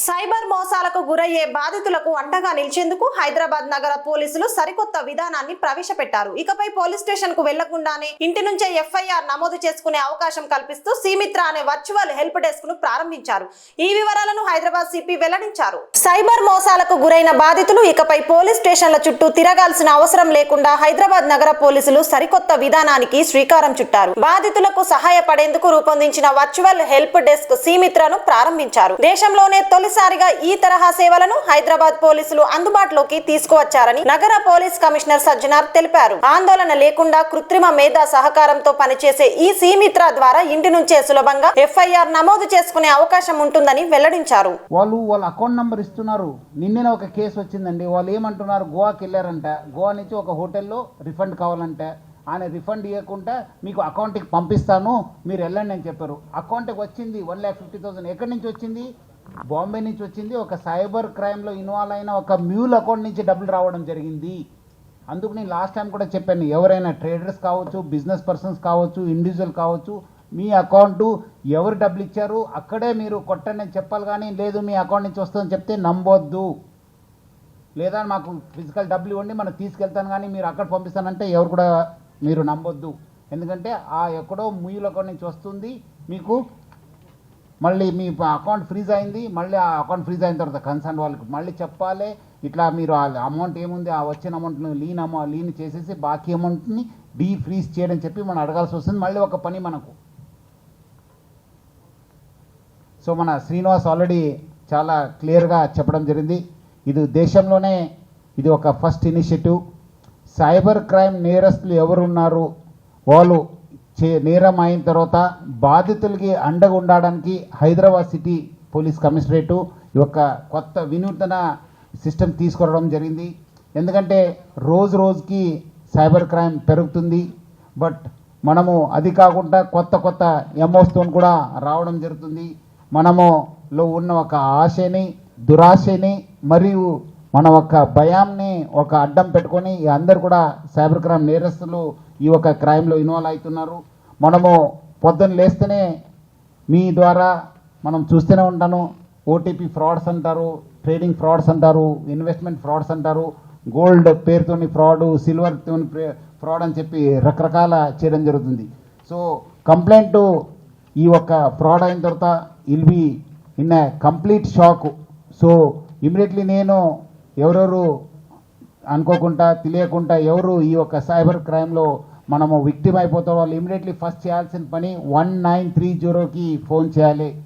Cyber మోసాలకు గురయ్యే బాధితులకు అండగా నిలిచేందుకు హైదరాబాద్ నగర పోలీసులు సరికొత్త విధానాన్ని ప్రవేశపెట్టారు. ఇకపై పోలీస్ స్టేషన్ కు వెళ్లకుండానే ఇంటి నుంచే ఎఫ్ఐఆర్ నమోదు చేసుకునే అవకాశం కల్పిస్తూ సీమిత్ర అనే వర్చువల్ హెల్ప్ డెస్క్ ను ప్రారంభించారు. ఈ వివరాలను హైదరాబాద్ సిపి వెల్లడించారు. సైబర్ మోసాలకు గురైన బాధితులు ఇకపై పోలీస్ స్టేషన్ల చుట్టూ తిరగాల్సిన అవసరం లేకుండా హైదరాబాద్ నగర పోలీసులు సరికొత్త విధానానికి శ్రీకారం చుట్టారు. బాధితులకు సహాయపడేందుకు రూపొందించిన వర్చువల్ హెల్ప్ డెస్క్ సీమిత్రను ప్రారంభించారు. దేశంలోనే తొలిసారిగా ఈ తరహా సేవలను హైదరాబాద్ పోలీసులు అందుబాటులోకి తీసుకువచ్చారని నగర పోలీస్ కమిషనర్ సజ్జనార్ తెలిపారు. ఆందోళన లేకుండా కృత్రిమ మేధా సహకారంతో పనిచేసే ఈ సీమిత్ర ద్వారా ఇంటి నుంచే సులభంగా ఎఫ్ఐఆర్ నమోదు చేసుకునే అవకాశం ఉంటుందని వెల్లడించారు. వాళ్ళ అకౌంట్ నంబర్ ఇస్తున్నారు. నిన్న ఒక కేసు వచ్చిందండి. వాళ్ళు ఏమంటున్నారు, గోవాకి వెళ్ళారంట. గోవా నుంచి ఒక హోటల్లో రిఫండ్ కావాలంటే ఆయన రిఫండ్ ఇవ్వకుండా మీకు అకౌంట్కి పంపిస్తాను, మీరు వెళ్ళండి అని చెప్పారు. అకౌంట్కి వచ్చింది 1,50,000. ఎక్కడి నుంచి వచ్చింది? బాంబే నుంచి వచ్చింది. ఒక సైబర్ క్రైమ్లో ఇన్వాల్వ్ అయిన ఒక మ్యూల్ అకౌంట్ నుంచి డబ్బులు రావడం జరిగింది. అందుకు నేను లాస్ట్ టైం కూడా చెప్పాను, ఎవరైనా ట్రేడర్స్ కావచ్చు, బిజినెస్ పర్సన్స్ కావచ్చు, ఇండివిజువల్ కావచ్చు, మీ అకౌంటు ఎవరు డబ్బులు ఇచ్చారు అక్కడే మీరు కొట్టండి అని చెప్పాలి. కానీ లేదు మీ అకౌంట్ నుంచి వస్తుందని చెప్తే నమ్మొద్దు. లేదా మాకు ఫిజికల్ డబ్బులు ఇవ్వండి మనం తీసుకెళ్తాను కానీ మీరు అక్కడ పంపిస్తానంటే ఎవరు కూడా మీరు నమ్మొద్దు. ఎందుకంటే ఆ ఎక్కడో మ్యూల్ అకౌంట్ నుంచి వస్తుంది. మీకు మళ్ళీ మీ అకౌంట్ ఫ్రీజ్ అయింది. మళ్ళీ ఆ అకౌంట్ ఫ్రీజ్ అయిన తర్వాత కన్సర్న్ వాళ్ళకి మళ్ళీ చెప్పాలి, ఇట్లా మీరు ఆ అమౌంట్ ఏముంది ఆ వచ్చిన అమౌంట్ను లీన్ చేసేసి బాకీ అమౌంట్ని ఫ్రీజ్ చేయడం చెప్పి మనం అడగాల్సి వస్తుంది. మళ్ళీ ఒక పని మనకు. సో మన శ్రీనివాస్ ఆల్రెడీ చాలా క్లియర్గా చెప్పడం జరిగింది. ఇది దేశంలోనే ఇది ఒక ఫస్ట్ ఇనిషియేటివ్. సైబర్ క్రైమ్ నేరస్తులు ఎవరున్నారు వాళ్ళు నేరం అయిన తర్వాత బాధితులకి అండగా ఉండడానికి హైదరాబాద్ సిటీ పోలీస్ కమిషనరేటు ఈ యొక్క కొత్త వినూతన సిస్టమ్ తీసుకురావడం జరిగింది. ఎందుకంటే రోజుకి సైబర్ క్రైమ్ పెరుగుతుంది. బట్ మనము అది కాకుండా కొత్త ఎమోస్తో కూడా రావడం జరుగుతుంది. మనములో ఉన్న ఒక ఆశని, దురాశని మరియు మన ఒక భయాన్ని ఒక అడ్డం పెట్టుకొని అందరు కూడా సైబర్ క్రైమ్ నేరస్తులు ఈ ఒక క్రైమ్లో ఇన్వాల్వ్ అవుతున్నారు. మనము పొద్దున్న లేస్తేనే మీ ద్వారా మనం చూస్తూనే ఉంటాను. ఓటీపీ ఫ్రాడ్స్ అంటారు, ట్రేడింగ్ ఫ్రాడ్స్ అంటారు, ఇన్వెస్ట్మెంట్ ఫ్రాడ్స్ అంటారు, గోల్డ్ పేరుతోని ఫ్రాడ్, సిల్వర్తో ఫ్రాడ్ అని చెప్పి రకరకాల చేయడం జరుగుతుంది. సో కంప్లైంట్ ఈ ఒక ఫ్రాడ్ అయిన తర్వాత will be in a complete shock. So immediately నేను ఎవరెవరు అనుకోకుండా తెలియకుండా ఎవరు ఈ యొక్క సైబర్ క్రైమ్లో మనము విక్టిమ్ అయిపోతాం వాళ్ళు ఇమీడియట్లీ ఫస్ట్ చేయాల్సిన పని 1930కి ఫోన్ చేయాలి.